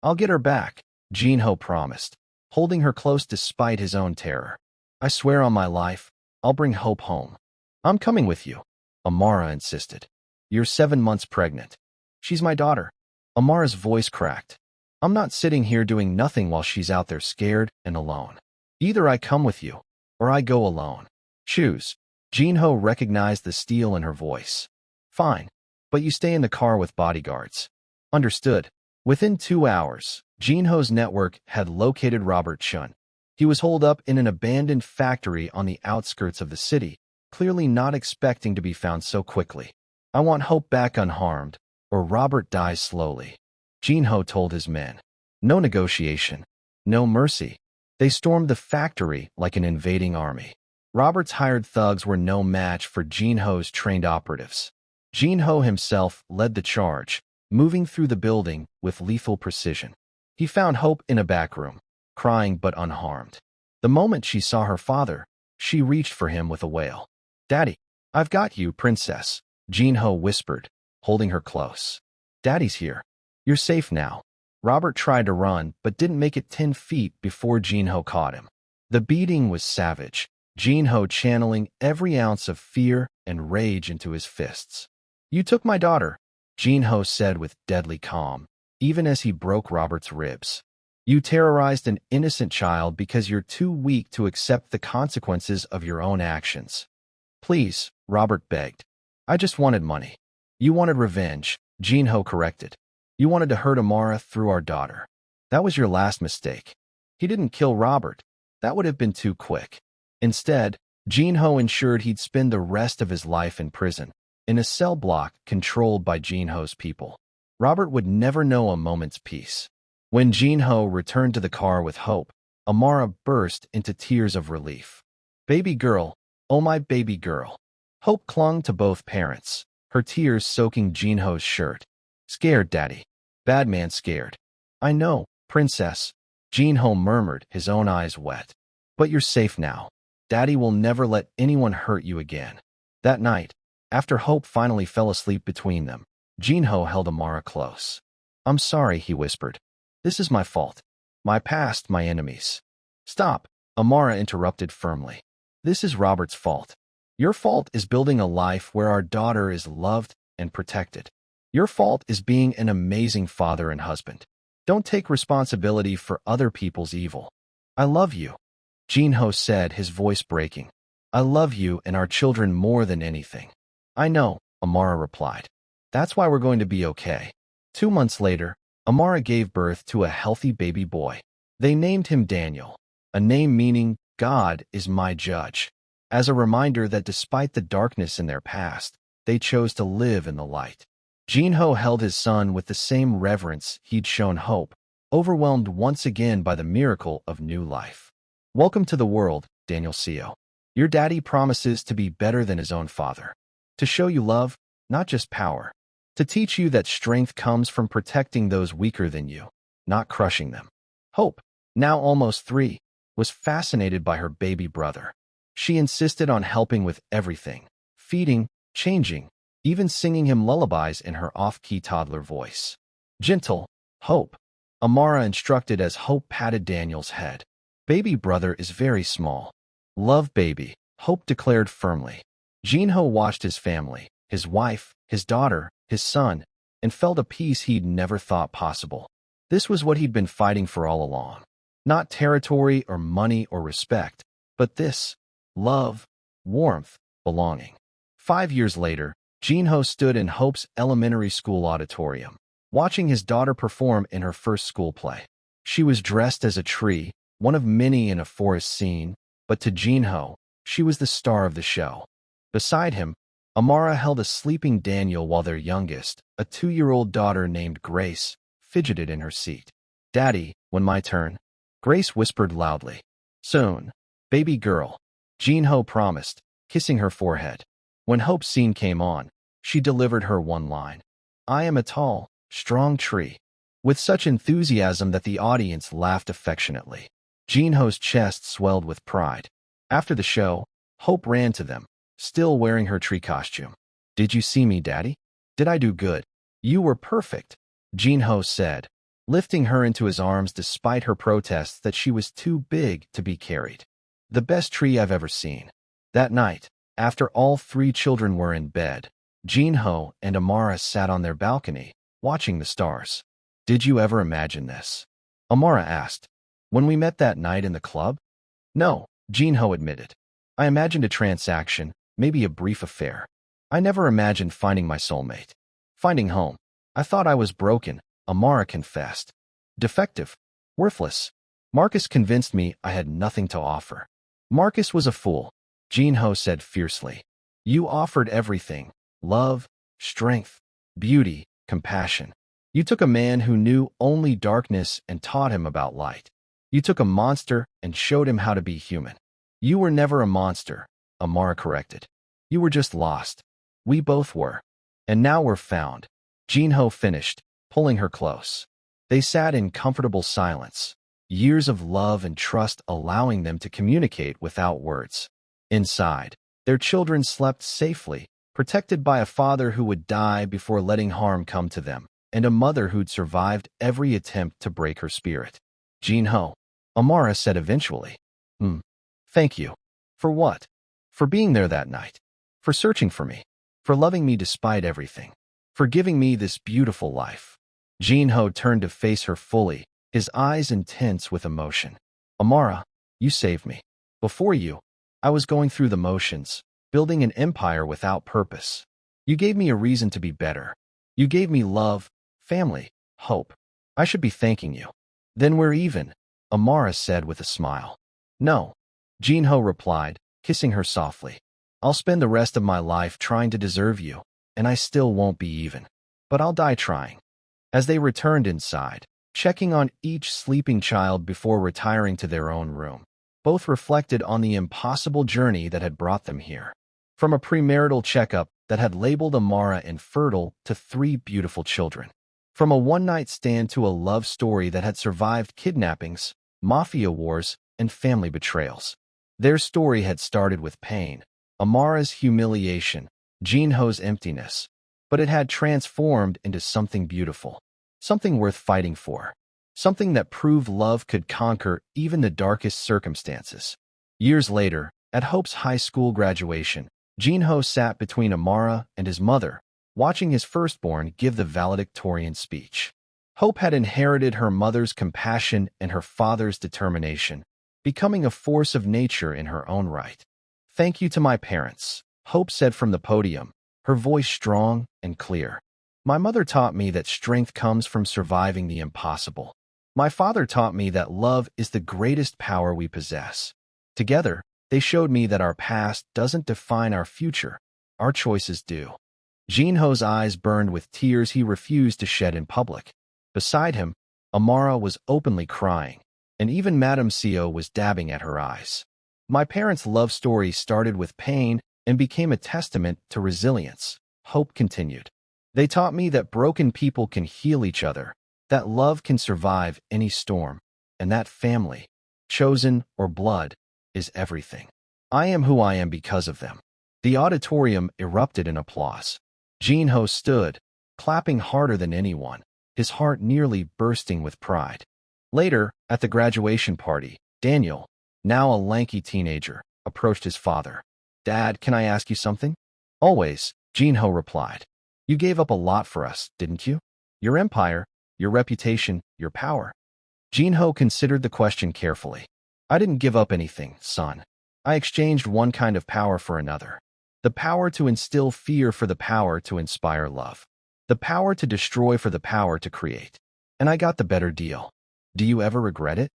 A: I'll get her back, Jin-ho promised, holding her close despite his own terror. I swear on my life, I'll bring Hope home. I'm coming with you, Amara insisted. You're 7 months pregnant. She's my daughter. Amara's voice cracked. I'm not sitting here doing nothing while she's out there scared and alone. Either I come with you, or I go alone. Choose. Jin-ho recognized the steel in her voice. Fine, but you stay in the car with bodyguards. Understood. Within 2 hours, Jin-ho's network had located Robert Chun. He was holed up in an abandoned factory on the outskirts of the city, clearly not expecting to be found so quickly. I want Hope back unharmed, or Robert dies slowly, Jin-ho told his men. No negotiation. No mercy. They stormed the factory like an invading army. Robert's hired thugs were no match for Jin-ho's trained operatives. Jin-ho himself led the charge, moving through the building with lethal precision. He found Hope in a back room, crying but unharmed. The moment she saw her father, she reached for him with a wail. Daddy, I've got you, princess, Jin-ho whispered, holding her close. Daddy's here. You're safe now. Robert tried to run but didn't make it 10 feet before Jin-ho caught him. The beating was savage, Jin-ho channeling every ounce of fear and rage into his fists. You took my daughter, Jin-ho said with deadly calm, even as he broke Robert's ribs. You terrorized an innocent child because you're too weak to accept the consequences of your own actions. Please, Robert begged. I just wanted money. You wanted revenge, Jin-ho corrected. You wanted to hurt Amara through our daughter. That was your last mistake. He didn't kill Robert. That would have been too quick. Instead, Jin-ho ensured he'd spend the rest of his life in prison, in a cell block controlled by Jin-ho's people. Robert would never know a moment's peace. When Jin-ho returned to the car with Hope, Amara burst into tears of relief. Baby girl, oh my baby girl. Hope clung to both parents, her tears soaking Jin-ho's shirt. Scared, Daddy. Bad man scared. I know, princess, Jin-ho murmured, his own eyes wet. But you're safe now. Daddy will never let anyone hurt you again. That night, after Hope finally fell asleep between them, Jin-ho held Amara close. I'm sorry, he whispered. This is my fault. My past, my enemies. Stop, Amara interrupted firmly. This is Robert's fault. Your fault is building a life where our daughter is loved and protected. Your fault is being an amazing father and husband. Don't take responsibility for other people's evil. I love you. Jin-ho said, his voice breaking. I love you and our children more than anything. I know, Amara replied. That's why we're going to be okay. 2 months later, Amara gave birth to a healthy baby boy. They named him Daniel, a name meaning God is my judge, as a reminder that despite the darkness in their past, they chose to live in the light. Jin-ho held his son with the same reverence he'd shown Hope, overwhelmed once again by the miracle of new life. Welcome to the world, Daniel Seo. Your daddy promises to be better than his own father. To show you love, not just power. To teach you that strength comes from protecting those weaker than you, not crushing them. Hope, now almost 3, was fascinated by her baby brother. She insisted on helping with everything, feeding, changing, even singing him lullabies in her off-key toddler voice. Gentle, Hope, Amara instructed as Hope patted Daniel's head. Baby brother is very small. Love baby, Hope declared firmly. Jin-ho watched his family, his wife, his daughter, his son, and felt a peace he'd never thought possible. This was what he'd been fighting for all along. Not territory or money or respect, but this, love, warmth, belonging. 5 years later, Jin-ho stood in Hope's elementary school auditorium, watching his daughter perform in her first school play. She was dressed as a tree, one of many in a forest scene, but to Jin-ho, she was the star of the show. Beside him, Amara held a sleeping Daniel while their youngest, a 2-year-old daughter named Grace, fidgeted in her seat. Daddy, when my turn? Grace whispered loudly. Soon, baby girl, Jin-ho promised, kissing her forehead. When Hope's scene came on, she delivered her one line. I am a tall, strong tree. With such enthusiasm that the audience laughed affectionately. Jin-ho's chest swelled with pride. After the show, Hope ran to them, still wearing her tree costume. Did you see me, Daddy? Did I do good? You were perfect, Jin-ho said, lifting her into his arms despite her protests that she was too big to be carried. The best tree I've ever seen. That night, after all 3 children were in bed, Jin-ho and Amara sat on their balcony, watching the stars. Did you ever imagine this? Amara asked. When we met that night in the club? No, Jin-ho admitted. I imagined a transaction, maybe a brief affair. I never imagined finding my soulmate. Finding home. I thought I was broken, Amara confessed. Defective. Worthless. Marcus convinced me I had nothing to offer. Marcus was a fool, Jin-ho said fiercely. You offered everything. Love, strength, beauty, compassion. You took a man who knew only darkness and taught him about light. You took a monster and showed him how to be human. You were never a monster, Amara corrected. You were just lost. We both were. And now we're found. Jin-ho finished, pulling her close. They sat in comfortable silence, years of love and trust allowing them to communicate without words. Inside, their children slept safely, protected by a father who would die before letting harm come to them, and a mother who'd survived every attempt to break her spirit. Jin-ho, Amara said eventually. Thank you. For what? For being there that night. For searching for me. For loving me despite everything. For giving me this beautiful life. Jin-ho turned to face her fully, his eyes intense with emotion. Amara, you saved me. Before you, I was going through the motions, building an empire without purpose. You gave me a reason to be better. You gave me love, family, hope. I should be thanking you. Then we're even, Amara said with a smile. No, Jin-ho replied, kissing her softly. I'll spend the rest of my life trying to deserve you, and I still won't be even. But I'll die trying. As they returned inside, checking on each sleeping child before retiring to their own room, both reflected on the impossible journey that had brought them here. From a premarital checkup that had labeled Amara infertile to 3 beautiful children. From a one-night stand to a love story that had survived kidnappings, mafia wars, and family betrayals. Their story had started with pain, Amara's humiliation, Jin-ho's emptiness, but it had transformed into something beautiful, something worth fighting for, something that proved love could conquer even the darkest circumstances. Years later, at Hope's high school graduation, Jin-ho sat between Amara and his mother, watching his firstborn give the valedictorian speech. Hope had inherited her mother's compassion and her father's determination, becoming a force of nature in her own right. Thank you to my parents, Hope said from the podium, her voice strong and clear. My mother taught me that strength comes from surviving the impossible. My father taught me that love is the greatest power we possess. Together, they showed me that our past doesn't define our future, our choices do. Jin-ho's eyes burned with tears he refused to shed in public. Beside him, Amara was openly crying, and even Madame Seo was dabbing at her eyes. My parents' love story started with pain and became a testament to resilience, Hope continued. They taught me that broken people can heal each other, that love can survive any storm, and that family, chosen or blood, is everything. I am who I am because of them. The auditorium erupted in applause. Jin-ho stood, clapping harder than anyone, his heart nearly bursting with pride. Later, at the graduation party, Daniel, now a lanky teenager, approached his father. Dad, can I ask you something? Always, Jin-ho replied. You gave up a lot for us, didn't you? Your empire, your reputation, your power. Jin-ho considered the question carefully. I didn't give up anything, son. I exchanged one kind of power for another. The power to instill fear for the power to inspire love. The power to destroy for the power to create. And I got the better deal. Do you ever regret it?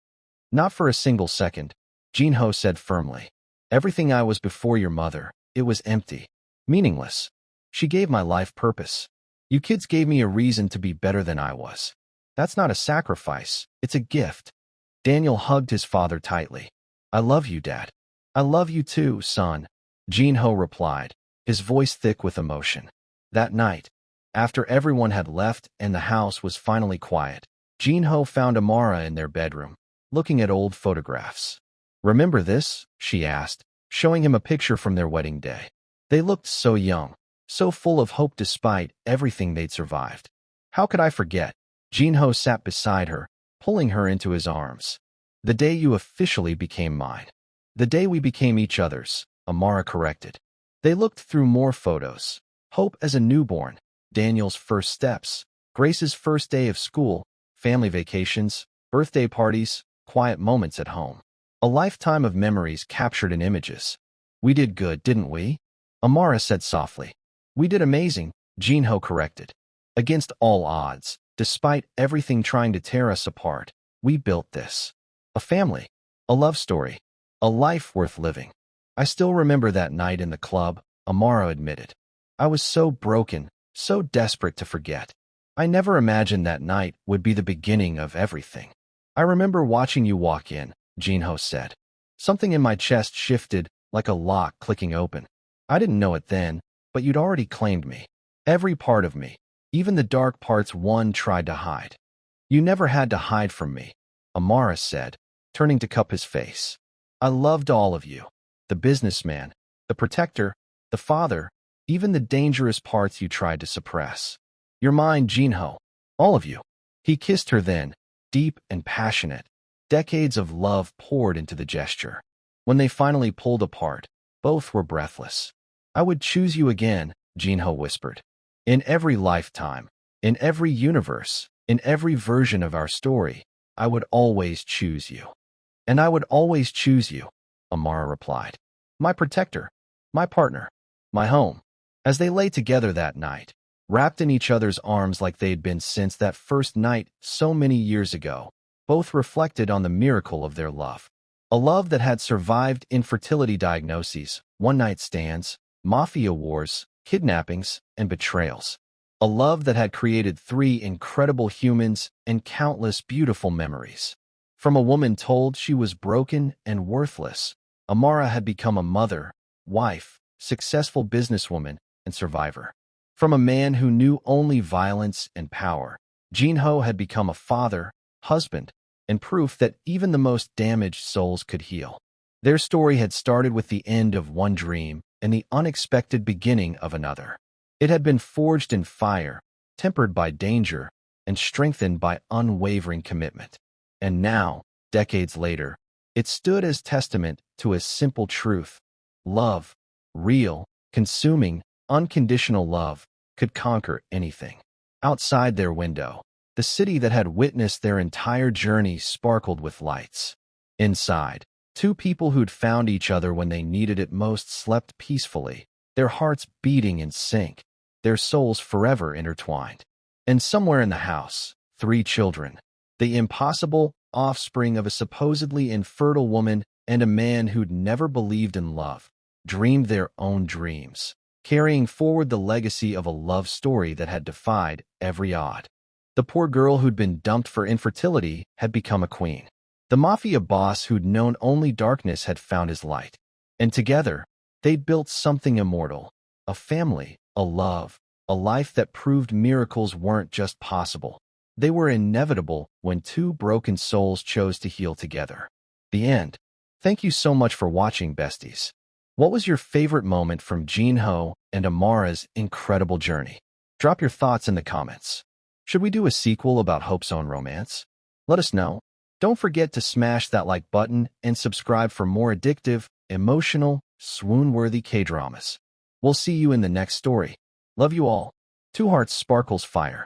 A: Not for a single second, Jin-ho said firmly. Everything I was before your mother, it was empty, meaningless. She gave my life purpose. You kids gave me a reason to be better than I was. That's not a sacrifice, it's a gift. Daniel hugged his father tightly. I love you, Dad. I love you too, son, Jin-ho replied, his voice thick with emotion. That night, after everyone had left and the house was finally quiet, Jin-ho found Amara in their bedroom, looking at old photographs. Remember this? She asked, showing him a picture from their wedding day. They looked so young, so full of hope despite everything they'd survived. How could I forget? Jin-ho sat beside her, pulling her into his arms. The day you officially became mine. The day we became each other's, Amara corrected. They looked through more photos. Hope as a newborn, Daniel's first steps, Grace's first day of school, family vacations, birthday parties, quiet moments at home. A lifetime of memories captured in images. We did good, didn't we? Amara said softly. We did amazing, Jin-ho corrected. Against all odds, despite everything trying to tear us apart, we built this. A family, a love story, a life worth living. I still remember that night in the club, Amara admitted. I was so broken, so desperate to forget. I never imagined that night would be the beginning of everything. I remember watching you walk in, Jin-ho said. Something in my chest shifted, like a lock clicking open. I didn't know it then, but you'd already claimed me. Every part of me, even the dark parts one tried to hide. You never had to hide from me, Amara said, turning to cup his face. I loved all of you. The businessman, the protector, the father, even the dangerous parts you tried to suppress. You're mine, Jin-ho. All of you. He kissed her then, deep and passionate. Decades of love poured into the gesture. When they finally pulled apart, both were breathless. I would choose you again, Jin-ho whispered. In every lifetime, in every universe, in every version of our story, I would always choose you. And I would always choose you, Amara replied. My protector, my partner, my home. As they lay together that night, wrapped in each other's arms like they'd been since that first night so many years ago, both reflected on the miracle of their love. A love that had survived infertility diagnoses, one-night stands, mafia wars, kidnappings, and betrayals. A love that had created 3 incredible humans and countless beautiful memories. From a woman told she was broken and worthless, Amara had become a mother, wife, successful businesswoman, and survivor. From a man who knew only violence and power, Jin-ho had become a father, husband, and proof that even the most damaged souls could heal. Their story had started with the end of one dream and the unexpected beginning of another. It had been forged in fire, tempered by danger, and strengthened by unwavering commitment. And now, decades later, it stood as testament to a simple truth. Love, real, consuming, unconditional love, could conquer anything. Outside their window, the city that had witnessed their entire journey sparkled with lights. Inside, Two people who'd found each other when they needed it most slept peacefully, their hearts beating in sync, their souls forever intertwined. And somewhere in the house, three children, the impossible offspring of a supposedly infertile woman and a man who'd never believed in love, dreamed their own dreams, carrying forward the legacy of a love story that had defied every odd. The poor girl who'd been dumped for infertility had become a queen. The Mafia boss who'd known only darkness had found his light. And together, they'd built something immortal, a family, a love, a life that proved miracles weren't just possible. They were inevitable when two broken souls chose to heal together. The end. Thank you so much for watching, besties. What was your favorite moment from Jin-ho and Amara's incredible journey? Drop your thoughts in the comments. Should we do a sequel about Hope's own romance? Let us know. Don't forget to smash that like button and subscribe for more addictive, emotional, swoon-worthy K-dramas. We'll see you in the next story. Love you all. Two Hearts sparkles fire.